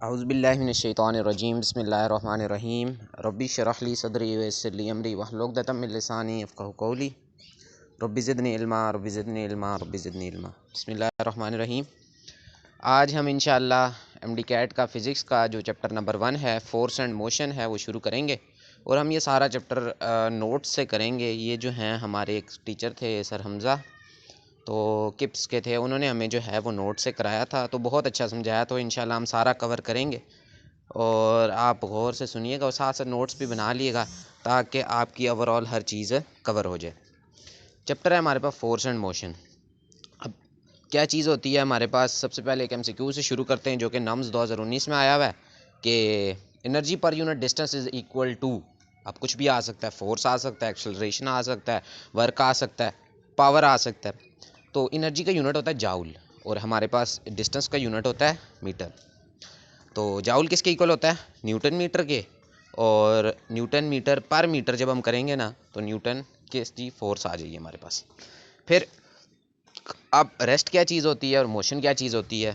औज़ुबिल्लाहिमिनश्शैतानिर्रजीम बिस्मिल्लाहिर्रहमानिर्रहीम रब्बि शरह ली सदरी वयस्सिर ली अमरी वहलुल उक़दतम मिन लिसानी यफ़क़हू क़ौली रब्बि ज़िदनी इल्मा रब्बि ज़िदनी इल्मा रब्बि ज़िदनी इल्मा। बिस्मिल्लाहिर्रहमानिर्रहीम। आज हम इंशाअल्लाह एमडी कैट का फ़िज़िक्स का जो चैप्टर नंबर 1 है फोर्स एंड मोशन है वो शुरू करेंगे और हम ये सारा चैप्टर नोट्स से करेंगे। ये जो हैं हमारे एक टीचर थे सर हमज़ा, तो किप्स के थे, उन्होंने हमें जो है वो नोट से कराया था, तो बहुत अच्छा समझाया। तो इंशाल्लाह हम सारा कवर करेंगे और आप गौर से सुनिएगा और साथ साथ नोट्स भी बना लिएगा ताकि आपकी ओवरऑल हर चीज़ कवर हो जाए। चैप्टर है हमारे पास फोर्स एंड मोशन। अब क्या चीज़ होती है हमारे पास, सबसे पहले एक MCQ से शुरू करते हैं जो कि नम्स 2019 में आया हुआ है कि energy per unit distance is equal to, अब कुछ भी आ सकता है, फोर्स आ सकता है, एक्सेलरेशन आ सकता है, वर्क आ सकता है, पावर आ सकता है। तो एनर्जी का यूनिट होता है जाउल और हमारे पास डिस्टेंस का यूनिट होता है मीटर। तो जाउल किसके इक्वल होता है? न्यूटन मीटर के। और न्यूटन मीटर पर मीटर जब हम करेंगे ना तो न्यूटन की फोर्स आ जाएगी हमारे पास। फिर अब रेस्ट क्या चीज़ होती है और मोशन क्या चीज़ होती है,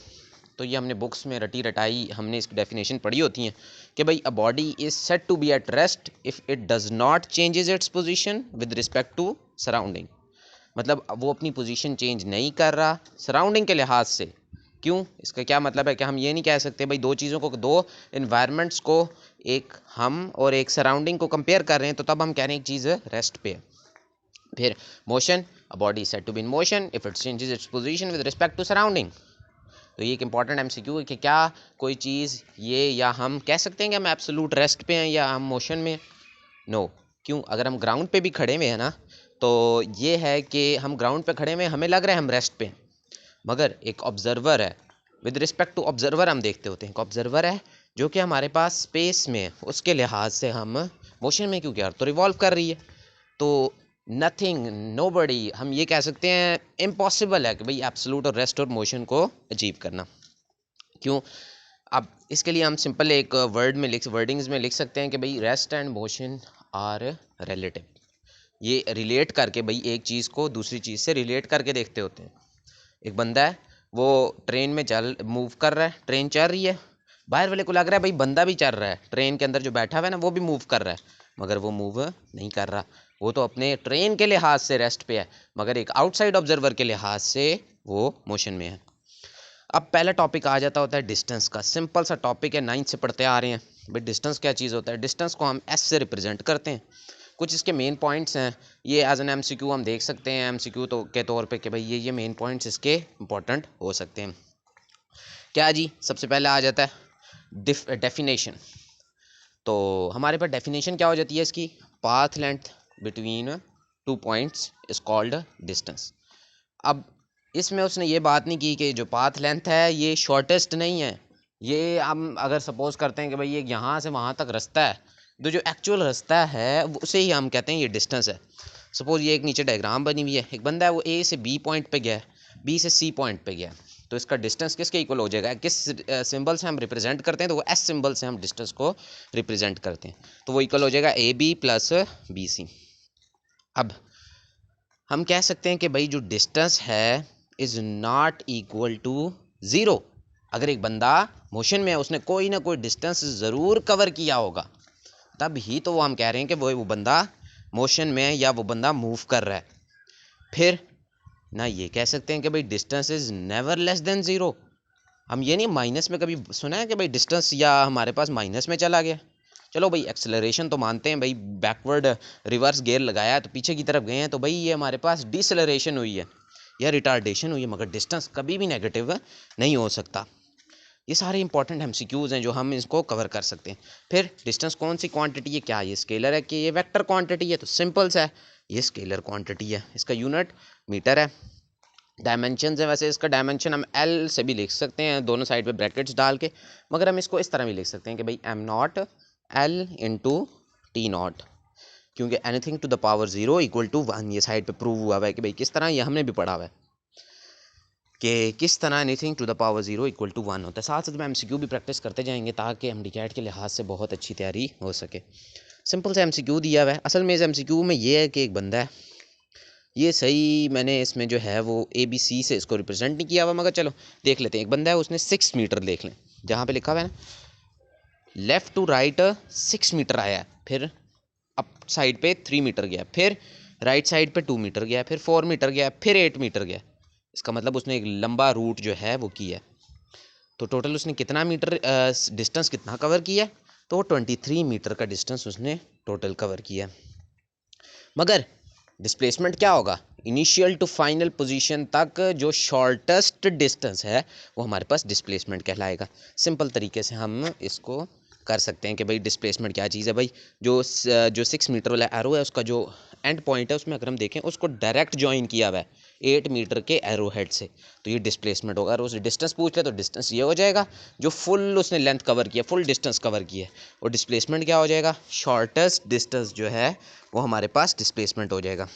तो ये हमने बुक्स में रटी रटाई हमने इसकी डेफिनेशन पढ़ी होती हैं कि भाई a body is said to be at rest if it does not changes its position with respect to surrounding. मतलब वो अपनी पोजीशन चेंज नहीं कर रहा सराउंडिंग के लिहाज से। क्यों? इसका क्या मतलब है कि हम ये नहीं कह सकते भाई दो चीज़ों को, दो इन्वायरमेंट्स को, एक हम और एक सराउंडिंग को कंपेयर कर रहे हैं तो तब हम कह रहे हैं एक चीज़ रेस्ट पे है। फिर motion, a body is said to be in motion if it changes its position with respect to surrounding. तो ये एक इंपॉर्टेंट MCQ है कि क्या कोई चीज़ ये, या हम कह सकते हैं कि हम एब्सोलूट रेस्ट पे हैं या हम मोशन में? नो। क्यों? अगर हम ग्राउंड पे भी खड़े हुए हैं ना तो ये है कि हम ग्राउंड पे खड़े हुए, हमें लग रहा है हम रेस्ट पे, मगर एक ऑब्जर्वर है। विद रिस्पेक्ट टू ऑब्जर्वर हम देखते होते हैं एक ऑब्जर्वर है जो कि हमारे पास स्पेस में, उसके लिहाज से हम मोशन में, क्योंकि अर्थ तो रिवॉल्व कर रही है। तो नथिंग, नोबडी, हम ये कह सकते हैं इम्पॉसिबल है कि भाई एब्सोल्यूट और रेस्ट और मोशन को अचीव करना। क्यों? अब इसके लिए हम सिंपल एक वर्डिंग्स में लिख सकते हैं कि भाई rest and motion are relative. ये रिलेट करके भाई एक चीज़ को दूसरी चीज़ से रिलेट करके देखते होते हैं। एक बंदा है, वो ट्रेन में मूव कर रहा है, ट्रेन चल रही है, बाहर वाले को लग रहा है भाई बंदा भी चल रहा है, ट्रेन के अंदर जो बैठा हुआ है ना वो भी मूव कर रहा है, मगर वो मूव नहीं कर रहा। वो तो अपने ट्रेन के लिहाज से रेस्ट पे है, मगर एक आउटसाइड ऑब्जर्वर के लिहाज से वो मोशन में है। अब पहला टॉपिक आ जाता होता है डिस्टेंस का। सिंपल सा टॉपिक है, 9th से पढ़ते आ रहे हैं भाई डिस्टेंस क्या चीज़ होता है। डिस्टेंस को हम S से रिप्रेजेंट करते हैं। कुछ इसके मेन पॉइंट्स हैं, ये एज एन MCQ हम देख सकते हैं MCQ तो के तौर पे कि भाई ये मेन पॉइंट्स इसके इंपॉर्टेंट हो सकते हैं। क्या जी? सबसे पहले आ जाता है डेफिनेशन। तो हमारे पास डेफिनेशन क्या हो जाती है इसकी? Path length between two points is called distance. अब इसमें उसने ये बात नहीं की कि जो पाथ लेंथ है ये शॉर्टेस्ट नहीं है। ये हम अगर सपोज करते हैं कि भाई ये यहाँ से वहाँ तक रास्ता है, तो जो एक्चुअल रास्ता है उसे ही हम कहते हैं ये डिस्टेंस है। सपोज ये एक नीचे डायग्राम बनी हुई है, एक बंदा है वो A से B पॉइंट पे गया है, B से C पॉइंट पे गया है, तो इसका डिस्टेंस किसके इक्वल हो जाएगा? किस सिंबल से हम रिप्रेजेंट करते हैं? तो वो S सिंबल से हम डिस्टेंस को रिप्रेजेंट करते हैं, तो वो इक्वल हो जाएगा AB प्लस BC। अब हम कह सकते हैं कि भाई जो डिस्टेंस है is not equal to zero. अगर एक बंदा मोशन में है, उसने कोई ना कोई डिस्टेंस ज़रूर कवर किया होगा, तब ही तो वो हम कह रहे हैं कि वो बंदा मोशन में है या वो बंदा मूव कर रहा है। फिर ना ये कह सकते हैं कि भाई distance is never less than zero. हम ये नहीं माइनस में कभी सुना है कि भाई डिस्टेंस या हमारे पास माइनस में चला गया। चलो भाई एक्सेलरेशन तो मानते हैं, भाई बैकवर्ड रिवर्स गियर लगाया है तो पीछे की तरफ गए हैं, तो भाई ये हमारे पास डिसलरेशन हुई है या रिटार्डेशन हुई है, मगर डिस्टेंस कभी भी नेगेटिव नहीं हो सकता। ये सारे इंपॉर्टेंट MCQs हैं जो हम इसको कवर कर सकते हैं। फिर डिस्टेंस कौन सी क्वांटिटी है? क्या ये स्केलर है कि ये वेक्टर क्वांटिटी है? तो सिंपल सा है, ये स्केलर क्वांटिटी है, इसका यूनिट मीटर है। डायमेंशन है, वैसे इसका डायमेंशन हम L से भी लिख सकते हैं दोनों साइड पे ब्रैकेट्स डाल के, मगर हम इसको इस तरह भी लिख सकते हैं कि भाई m0 L इंटू T0, क्योंकि anything to the power 0 equal to 1 ये साइड पे प्रूव हुआ है कि भाई किस तरह, ये हमने भी पढ़ा हुआ है कि किस तरह anything to the power 0 equal to 1 होता है। साथ साथ में MCQ भी प्रैक्टिस करते जाएंगे ताकि हम डीकैट के लिहाज से बहुत अच्छी तैयारी हो सके। सिंपल सा MCQ दिया हुआ है। असल में इस MCQ में ये है कि एक बंदा है, ये सही मैंने इसमें जो है वो ABC से इसको रिप्रेजेंट नहीं किया हुआ, मगर चलो देख लेते हैं। एक बंदा है, उसने 6 मीटर देख लें, जहाँ पे लिखा हुआ है ना लेफ़्ट टू राइट 6 मीटर आया है, फिर अप साइड पे 3 मीटर गया, फिर राइट साइड पे 2 मीटर गया, फिर 4 मीटर गया, फिर 8 मीटर गया। इसका मतलब उसने एक लंबा रूट जो है वो किया। तो टोटल उसने कितना मीटर डिस्टेंस कितना कवर किया, तो 23 मीटर का डिस्टेंस उसने टोटल कवर किया। मगर डिस्प्लेसमेंट क्या होगा, इनिशियल टू फाइनल पोजीशन तक जो शॉर्टेस्ट डिस्टेंस है वो हमारे पास डिस्प्लेसमेंट कहलाएगा। सिंपल तरीके से हम इसको कर सकते हैं कि भाई डिस्प्लेसमेंट क्या चीज़ है। भाई जो 6 मीटर वाला एरो है उसका जो एंड पॉइंट है उसमें अगर हम देखें उसको डायरेक्ट ज्वाइन किया हुआ है 8 मीटर के एरो हेड से, तो ये डिस्प्लेसमेंट होगा। अगर उस डिस्टेंस पूछ ले तो डिस्टेंस ये हो जाएगा जो फुल उसने लेंथ कवर किया, फुल डिस्टेंस कवर किया, और डिस्प्लेसमेंट क्या हो जाएगा, शॉर्टेस्ट डिस्टेंस जो है वो हमारे पास डिस्प्लेसमेंट हो जाएगा।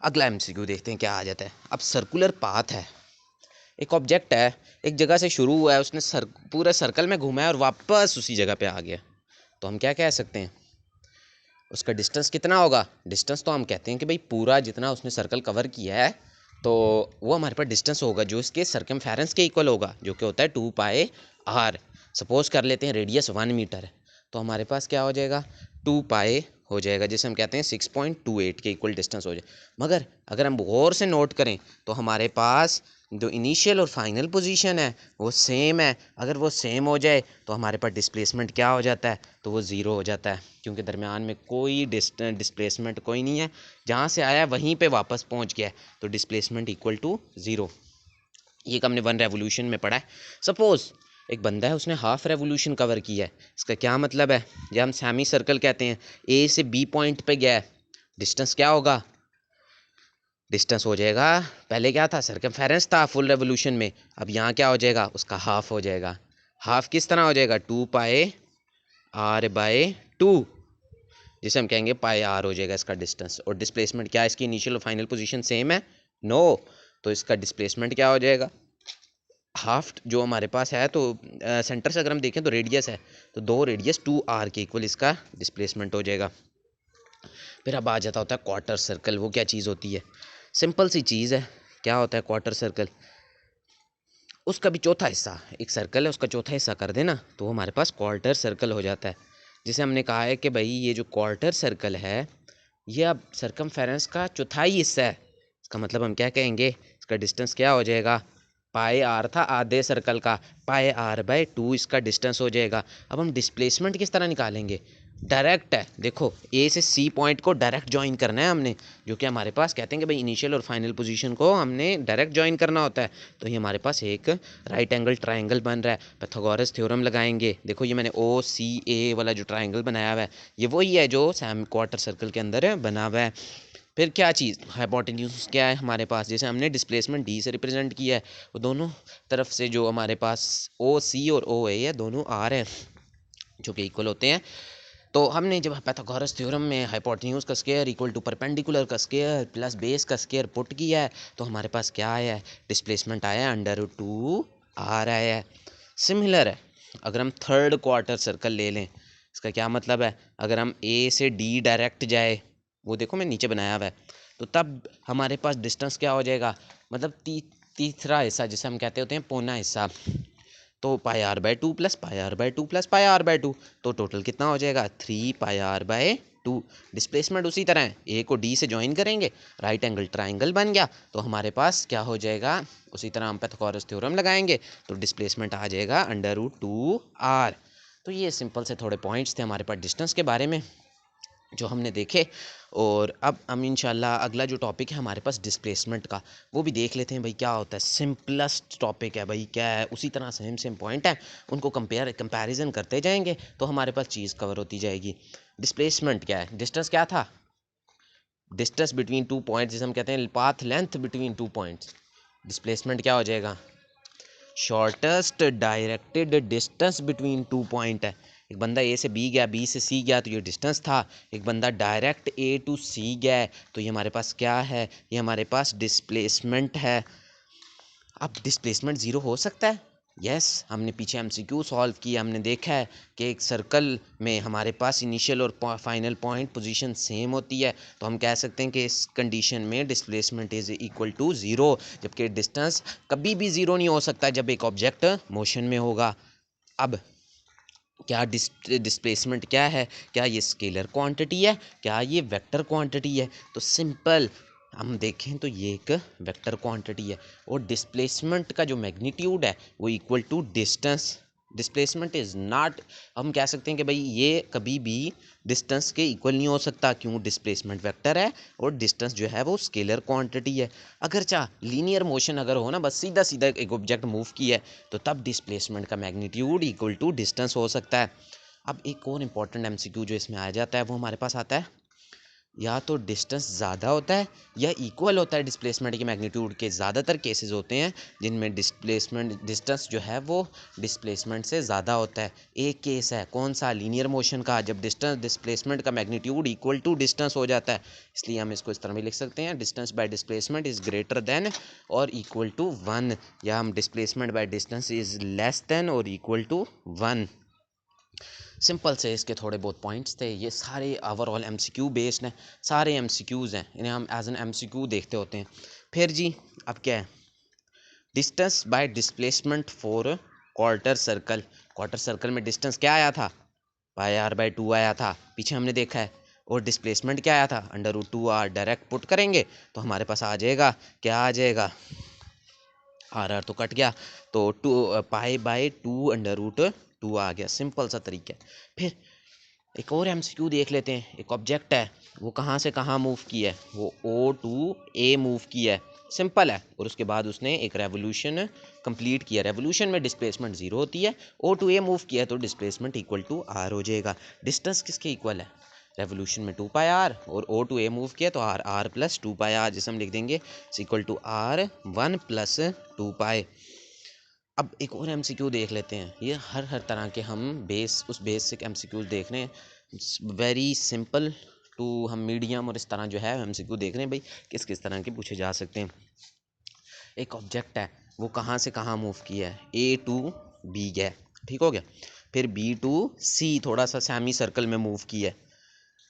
अगला एमसीक्यू देखते हैं क्या आ जाता है। अब सर्कुलर पाथ है, एक ऑब्जेक्ट है, एक जगह से शुरू हुआ है, उसने पूरे सर्कल में घूमा है और वापस उसी जगह पे आ गया, तो हम क्या कह सकते हैं, उसका डिस्टेंस कितना होगा। डिस्टेंस तो हम कहते हैं कि भाई पूरा जितना उसने सर्कल कवर किया है तो वो हमारे पास डिस्टेंस होगा जो इसके सरकमफेरेंस के इक्वल होगा, जो कि होता है 2 पाई आर। सपोज कर लेते हैं रेडियस 1 मीटर है, तो हमारे पास क्या हो जाएगा 2 पाई हो जाएगा, जिसे हम कहते हैं 6.28 के इक्वल डिस्टेंस हो जाए। मगर अगर हम गौर से नोट करें तो हमारे पास जो इनिशियल और फाइनल पोजीशन है वो सेम है। अगर वो सेम हो जाए तो हमारे पास डिस्प्लेसमेंट क्या हो जाता है, तो वो ज़ीरो हो जाता है, क्योंकि दरमियान में कोई डिस्प्लेसमेंट कोई नहीं है, जहाँ से आया वहीं पे वापस पहुँच गया है, तो डिस्प्लेसमेंट इक्वल टू ज़ीरो। ये हमने 1 रेवोल्यूशन में पढ़ा है। सपोज़ एक बंदा है उसने हाफ रेवोल्यूशन कवर किया है, इसका क्या मतलब है, जब हम सेमी सर्कल कहते हैं ए से बी पॉइंट पे गया है, डिस्टेंस क्या होगा, डिस्टेंस हो जाएगा, पहले क्या था सरकमफेरेंस था फुल रेवोल्यूशन में, अब यहाँ क्या हो जाएगा उसका हाफ हो जाएगा। हाफ किस तरह हो जाएगा 2 पाई आर बाय 2, जिसे हम कहेंगे पाई आर हो जाएगा इसका डिस्टेंस। और डिस्प्लेसमेंट क्या है इसकी, इनिशियल और फाइनल पोजीशन सेम है, नो, तो इसका डिस्प्लेसमेंट क्या हो जाएगा, हाफ जो हमारे पास है, तो सेंटर से अगर हम देखें तो रेडियस है, तो 2 रेडियस 2 आर के इक्वल इसका डिस्प्लेसमेंट हो जाएगा। फिर अब आ जाता होता है क्वार्टर सर्कल। वो क्या चीज़ होती है, सिंपल सी चीज़ है। क्या होता है क्वार्टर सर्कल, उसका भी चौथा हिस्सा, एक सर्कल है उसका चौथा हिस्सा कर देना तो हमारे पास क्वार्टर सर्कल हो जाता है। जिसे हमने कहा है कि भाई ये जो क्वार्टर सर्कल है ये अब सरकमफेरेंस का चौथाई हिस्सा है। इसका मतलब हम क्या कहेंगे, इसका डिस्टेंस क्या हो जाएगा, पाई आर था आधे सर्कल का, पाई आर बाय 2 इसका डिस्टेंस हो जाएगा। अब हम डिस्प्लेसमेंट किस तरह निकालेंगे, डायरेक्ट है, देखो ए से सी पॉइंट को डायरेक्ट ज्वाइन करना है हमने, जो कि हमारे पास कहते हैं कि भाई इनिशियल और फाइनल पोजीशन को हमने डायरेक्ट ज्वाइन करना होता है। तो ये हमारे पास एक राइट एंगल ट्राइंगल बन रहा है, पाइथागोरस थ्योरम लगाएंगे। देखो ये मैंने ओ सी ए वाला जो ट्राइंगल बनाया हुआ है ये वही है जो सैम क्वार्टर सर्कल के अंदर बना हुआ है। फिर क्या चीज़ हाइपोटेन्यूज क्या है हमारे पास, जैसे हमने डिस्प्लेसमेंट डी से रिप्रेजेंट किया है, वो दोनों तरफ से जो हमारे पास ओ सी और ओ ए है दोनों आर है जो कि इक्वल होते हैं। तो हमने जब पाइथागोरस थ्योरम में हाइपोटेन्यूज का स्क्वायर इक्वल टू परपेंडिकुलर का स्क्वायर प्लस बेस का स्क्वायर पुट किया है, तो हमारे पास क्या आया है, डिस्प्लेसमेंट आया है अंडर रूट 2 आर आया है। सिमिलर है अगर हम थर्ड क्वार्टर सर्कल ले लें, इसका क्या मतलब है, अगर हम ए से डी डायरेक्ट जाए, वो देखो मैं नीचे बनाया हुआ है, तो तब हमारे पास डिस्टेंस क्या हो जाएगा, मतलब तीसरा हिस्सा जिसे हम कहते होते हैं पौना हिस्सा, तो pi r by 2 plus pi r by 2 plus pi r by 2, तो टोटल कितना हो जाएगा 3 पाई आर बाय 2। डिस्प्लेसमेंट उसी तरह है, ए को डी से ज्वाइन करेंगे, राइट एंगल ट्राइंगल बन गया, तो हमारे पास क्या हो जाएगा, उसी तरह हम पाइथागोरस थ्योरम लगाएंगे तो डिस्प्लेसमेंट आ जाएगा अंडर रूट 2 आर। तो ये सिंपल से थोड़े पॉइंट्स थे हमारे पास डिस्टेंस के बारे में जो हमने देखे। और अब हम इंशाल्लाह अगला जो टॉपिक है हमारे पास डिस्प्लेसमेंट का, वो भी देख लेते हैं भाई क्या होता है। सिंपलेस्ट टॉपिक है भाई, क्या है, उसी तरह सेम पॉइंट है, उनको कंपैरिजन करते जाएंगे तो हमारे पास चीज़ कवर होती जाएगी। डिस्प्लेसमेंट क्या है, डिस्टेंस क्या था, डिस्टेंस बिटवीन 2 पॉइंट्स, जिसे हम कहते हैं path length between 2 points. Displacement क्या हो जाएगा, shortest directed distance between 2 point है। एक बंदा ए से बी गया, बी से सी गया, तो ये डिस्टेंस था। एक बंदा डायरेक्ट ए टू सी गया है, तो ये हमारे पास क्या है, ये हमारे पास डिस्प्लेसमेंट है। अब डिस्प्लेसमेंट ज़ीरो हो सकता है, यस हमने पीछे एमसीक्यू सॉल्व किया, हमने देखा है कि एक सर्कल में हमारे पास इनिशियल और फाइनल पॉइंट पोजीशन सेम होती है, तो हम कह सकते हैं कि इस कंडीशन में displacement is equal to zero, जबकि डिस्टेंस कभी भी ज़ीरो नहीं हो सकता जब एक ऑब्जेक्ट मोशन में होगा। अब क्या डिस्प्लेसमेंट क्या है, क्या ये स्केलर क्वांटिटी है, क्या ये वेक्टर क्वांटिटी है? तो सिंपल हम देखें तो ये एक वेक्टर क्वांटिटी है, और डिस्प्लेसमेंट का जो मैग्नीट्यूड है वो equal to distance. Displacement is not, हम कह सकते हैं कि भाई ये कभी भी डिस्टेंस के इक्वल नहीं हो सकता, क्यों? डिस्प्लेसमेंट वेक्टर है और डिस्टेंस जो है वो स्केलर क्वांटिटी है। अगर चाह लीनियर मोशन अगर हो ना, बस सीधा सीधा एक ऑब्जेक्ट मूव किया है, तो तब डिस्प्लेसमेंट का मैग्नीट्यूड इक्वल टू डिस्टेंस हो सकता है। अब एक और इम्पॉर्टेंट एमसीक्यू जो इसमें आ जाता है वो हमारे पास आता है, या तो डिस्टेंस ज़्यादा होता है या इक्वल होता है डिस्प्लेसमेंट के मैग्नीट्यूड के। ज़्यादातर केसेस होते हैं जिनमें डिस्टेंस जो है वो डिस्प्लेसमेंट से ज़्यादा होता है। एक केस है कौन सा? लीनियर मोशन का, जब डिस्टेंस डिस्प्लेसमेंट का मैग्नीट्यूड इक्वल टू डिस्टेंस हो जाता है। इसलिए हम इसको इस तरह भी लिख सकते हैं, distance by displacement is greater than और इक्वल टू 1, या हम displacement by distance is less than और इक्वल टू 1। सिंपल से इसके थोड़े बहुत पॉइंट्स थे, ये सारे ओवरऑल एमसीक्यू बेस्ड हैं, सारे एमसीक्यूज़ हैं, इन्हें हम एज एन एमसीक्यू देखते होते हैं। फिर जी अब क्या है, distance by displacement for quarter circle. Quarter circle में डिस्टेंस क्या आया था? पाई आर बाई 2 आया था, पीछे हमने देखा है। और डिस्प्लेसमेंट क्या आया था? √2r। डायरेक्ट पुट करेंगे तो हमारे पास आ जाएगा, क्या आ जाएगा? आर तो कट गया, तो पाई/2 आ गया। सिंपल सा तरीका है। फिर एक और एमसीक्यू देख लेते हैं। एक ऑब्जेक्ट है, वो कहाँ से कहाँ मूव किया है? वो O टू A मूव किया है, सिंपल है। और उसके बाद उसने एक रेवोल्यूशन कंप्लीट किया। रेवोल्यूशन में डिस्प्लेसमेंट ज़ीरो होती है। O टू A मूव किया है तो डिस्प्लेसमेंट इक्वल टू R हो जाएगा। डिस्टेंस किसके इक्वल है? रेवोल्यूशन में 2πr, और O टू A मूव किया तो R प्लस 2πr, जिसे हम लिख देंगे इक्वल टू R1 प्लस 2π। अब एक और एमसीक्यू देख लेते हैं। ये हर तरह के हम उस बेसिक एमसीक्यूज देख रहे हैं, वेरी सिंपल टू हम मीडियम, और इस तरह जो है एमसीक्यू देख रहे हैं भाई किस किस तरह के पूछे जा सकते हैं। एक ऑब्जेक्ट है, वो कहाँ से कहाँ मूव किया है? A टू B गया, ठीक हो गया। फिर B टू C थोड़ा सा सेमी सर्कल में मूव किया है,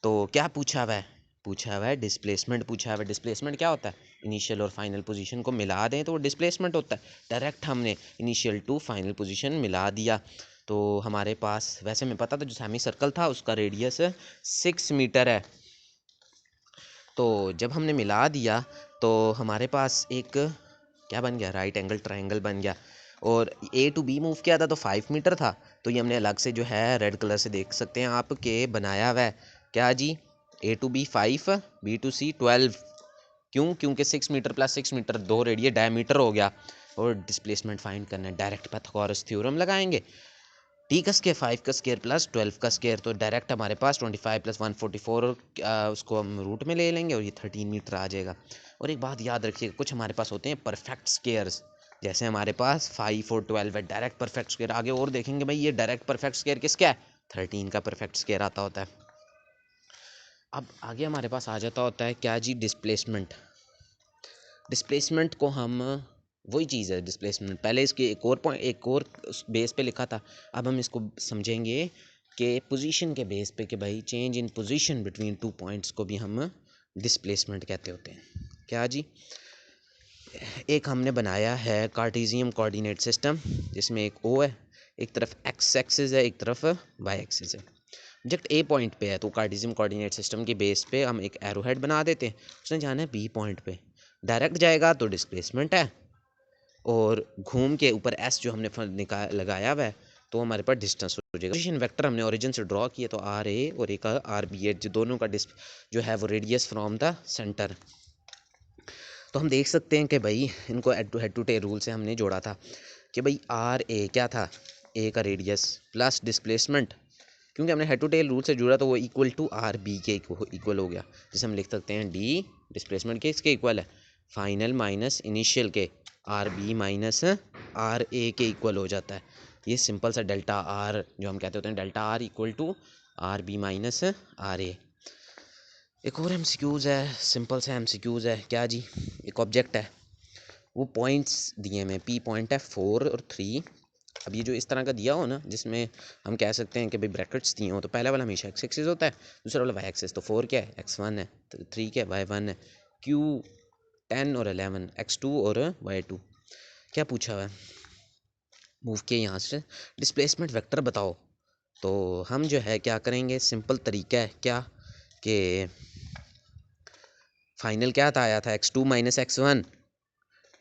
तो क्या पूछा हुआ है? पूछा हुआ है डिस्प्लेसमेंट पूछा हुआ है। डिस्प्लेसमेंट क्या होता है? इनिशियल और फाइनल पोजीशन को मिला दें तो वो डिस्प्लेसमेंट होता है। डायरेक्ट हमने इनिशियल टू फाइनल पोजीशन मिला दिया, तो हमारे पास, वैसे में पता था जो सेमी सर्कल था उसका रेडियस 6 मीटर है। तो जब हमने मिला दिया तो हमारे पास एक क्या बन गया? राइट एंगल ट्रायंगल बन गया। और A टू B मूव किया था तो 5 मीटर था, तो ये हमने अलग से जो है रेड कलर से देख सकते हैं आप के बनाया हुआ है। क्या जी? A to B 5, B to C 12। क्यों? क्योंकि 6 metre plus 6 metre 2 radius diameter हो गया। और डिस्प्लेसमेंट फाइंड करना है, डायरेक्ट पाइथागोरस थ्योरम लगाएंगे। टी का स्केयर 5 का स्केयर प्लस 12 का स्केयर, तो डायरेक्ट हमारे पास 25 प्लस 144, और उसको हम रूट में ले लेंगे और ये 13 मीटर आ जाएगा। और एक बात याद रखिएगा, कुछ हमारे पास होते हैं परफेक्ट स्केयर्स, जैसे हमारे पास 5 और 12 है डायरेक्ट परफेक्ट स्केयर। आगे और देखेंगे भाई ये डायरेक्ट परफेक्ट स्केयर किसका है? 13 का परफेक्ट स्केयर आता होता है। अब आगे हमारे पास आ जाता होता है क्या जी? डिस्प्लेसमेंट। डिस्प्लेसमेंट को हम, वही चीज़ है डिस्प्लेसमेंट, पहले इसके एक और बेस पे लिखा था। अब हम इसको समझेंगे कि पोजीशन के बेस पे, कि भाई change in position between 2 points को भी हम डिस्प्लेसमेंट कहते होते हैं। क्या जी? एक हमने बनाया है कार्टेशियन कोऑर्डिनेट सिस्टम, जिसमें एक O है, एक तरफ x एक्सिस है, एक तरफ y एक्सिस है। ऑब्जेक्ट A पॉइंट पे है तो कार्टेशियन कोऑर्डिनेट सिस्टम के बेस पे हम एक एरो हेड बना देते हैं। उसने जाना है B पॉइंट पे, डायरेक्ट जाएगा तो डिस्प्लेसमेंट है, और घूम के ऊपर S जो हमने लगाया हुआ है तो हमारे पास डिस्टेंस हो जाएगा। पोजीशन वेक्टर हमने ओरिजिन से ड्रॉ किया तो RA और एक RB है, जो दोनों का जो है वो रेडियस फ्रॉम द सेंटर। तो हम देख सकते हैं कि भाई इनको हेड टू टेल रूल से हमने जोड़ा था कि भाई RA क्या था? A का रेडियस प्लस डिस्प्लेसमेंट, क्योंकि हमने हेड टू टेल रूल से जुड़ा तो वो इक्वल टू RB के इक्वल हो गया, जिसे हम लिख सकते हैं D डिस्प्लेसमेंट के इसके इक्वल है, फाइनल माइनस इनिशियल के RB माइनस RA के इक्वल हो जाता है। ये सिंपल सा डेल्टा R जो हम कहते होते हैं, delta R equal to RB minus RA। एक और एमसीक्यूज़ है, सिंपल सा एमसीक्यूज़ है। क्या जी? एक ऑब्जेक्ट है, वो पॉइंट्स दिए में P पॉइंट है 4 और 3, अब ये जो इस तरह का दिया हो ना, जिसमें हम कह सकते हैं कि भाई ब्रैकेट्स दिए हो, तो पहला वाला हमेशा एक्स एक्सिस होता है, दूसरा वाला वाई एक्सिस। तो 4 क्या है, x1 है, तो 3 क्या है, y1 है, q 10 और 11, x2 और y2। क्या पूछा हुआ है, मूव किए यहाँ से, डिस्प्लेसमेंट वेक्टर बताओ। तो हम जो है क्या करेंगे, सिंपल तरीका है क्या कि फाइनल क्या था, आया था x2 minus x1,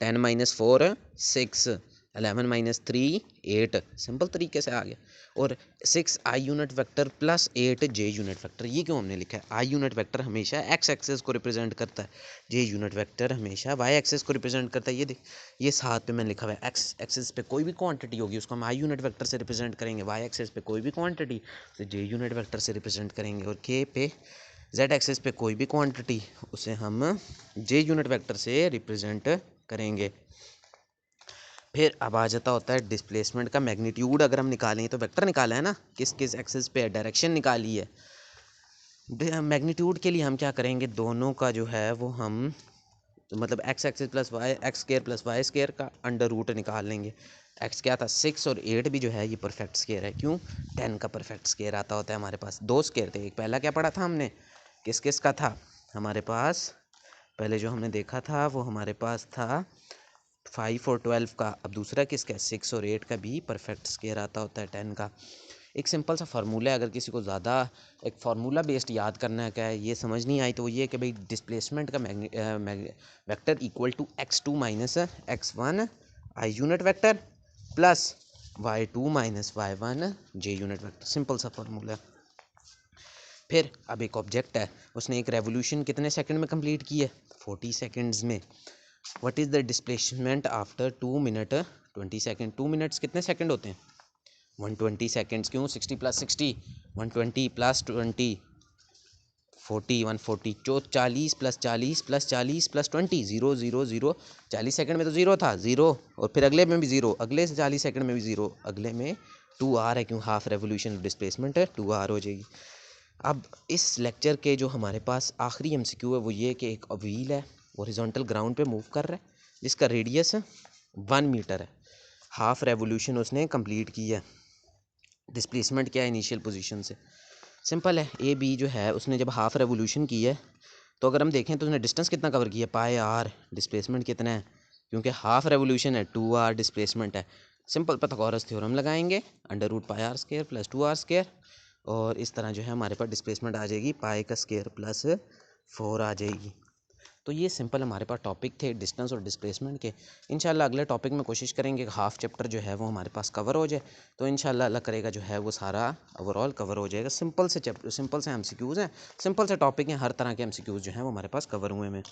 10 minus 4 6, 11 minus 3 8, simple तरीके से आ गया। और 6 आई यूनिट वेक्टर प्लस 8 जे यूनिट वेक्टर। ये क्यों हमने लिखा है, आई यूनिट वेक्टर हमेशा एक्स एक्सेस को रिप्रेजेंट करता है, जे यूनिट वेक्टर हमेशा वाई एक्सेस को रिप्रेजेंट करता है। ये देख, ये साथ पे मैंने लिखा हुआ है, एक्स एक्सेस पे कोई भी क्वांटिटी होगी उसको हम आई यूनिट वेक्टर से रिप्रेजेंट करेंगे, वाई एक्सेस पे कोई भी क्वांटिटी उसे जे यूनिट वेक्टर से रिप्रेजेंट करेंगे, और के पे जेड एक्सेस पे कोई भी क्वांटिटी उसे हम जे यूनिट वेक्टर से रिप्रेजेंट करेंगे। फिर अब आ जाता होता है डिस्प्लेसमेंट का मैग्नीट्यूड। अगर हम निकालें तो वेक्टर निकाला है ना, किस किस एक्सिस पे डायरेक्शन निकाली है। मैग्नीट्यूड के लिए हम क्या करेंगे, दोनों का जो है वो हम तो मतलब x axis plus y x square plus y square का अंडर रूट निकाल लेंगे। एक्स क्या था 6 और 8 भी जो है ये परफेक्ट स्केयर है, क्यों 10 का परफेक्ट स्केयर आता होता है। हमारे पास दो स्केयर थे, एक पहला क्या पढ़ा था हमने, किस किस का था हमारे पास, पहले जो हमने देखा था वो हमारे पास था 5 और 12 का। अब दूसरा किसका है, 6 और 8 का भी परफेक्ट स्केयर आता होता है 10 का। एक सिंपल सा फार्मूला है, अगर किसी को ज़्यादा एक फार्मूला बेस्ड याद करना है, क्या है ये समझ नहीं आई तो ये कि भाई डिस्प्लेसमेंट का vector equal to x2 minus x1 i unit vector plus y2 minus y1 j unit vector. Simple सा फार्मूला। फिर अब एक ऑब्जेक्ट है, उसने एक रेवोल्यूशन कितने सेकंड में कंप्लीट की है, 40 सेकंड्स में। What is the displacement after 2 minute 20 second. 2 minutes कितने सेकंड होते हैं, 120 सेकंड्स। क्यों 60 प्लस 60 120 प्लस 20 40 140, जो 40 प्लस 40 प्लस 40 प्लस 20 0 0 0। 40 सेकंड में तो ज़ीरो था, ज़ीरो, और फिर अगले में भी ज़ीरो, अगले से 40 सेकंड में भी ज़ीरो, अगले में 2r है, क्यों हाफ रेवोल्यूशन डिस्प्लेसमेंट है 2r हो जाएगी। अब इस लेक्चर के जो हमारे पास आखिरी एमसीक्यू है वो ये कि एक व्हील है, हॉरिजॉन्टल ग्राउंड पे मूव कर रहा है, जिसका रेडियस 1 मीटर है, हाफ रेवोल्यूशन उसने कंप्लीट की है। डिस्प्लेसमेंट क्या है इनिशियल पोजीशन से, सिंपल है, ए बी जो है उसने जब हाफ रेवोल्यूशन की है, तो अगर हम देखें तो उसने डिस्टेंस कितना कवर किया, पाई आर, डिस्प्लेसमेंट कितना है, क्योंकि हाफ रेवोल्यूशन है 2r डिस्प्लेसमेंट है। सिंपल पाइथागोरस थ्योरम लगाएंगे, under root pi r square plus 2r square, और इस तरह जो है हमारे पास डिस्प्लेसमेंट आ जाएगी पाई का स्केयर प्लस 4 आ जाएगी। तो ये सिंपल हमारे पास टॉपिक थे डिस्टेंस और डिस्प्लेसमेंट के। इंशाल्लाह अगले टॉपिक में कोशिश करेंगे हाफ चैप्टर जो है वो हमारे पास कवर हो जाए, तो इंशाल्लाह अल्लाह करेगा जो है वो सारा ओवरऑल कवर हो जाएगा। सिंपल से चैप्टर, सिंपल से एमसीक्यूज़ हैं, सिंपल से टॉपिक हैं, हर तरह के एमसीक्यूज़ जो हैं वो हमारे पास कवर हुए हैं।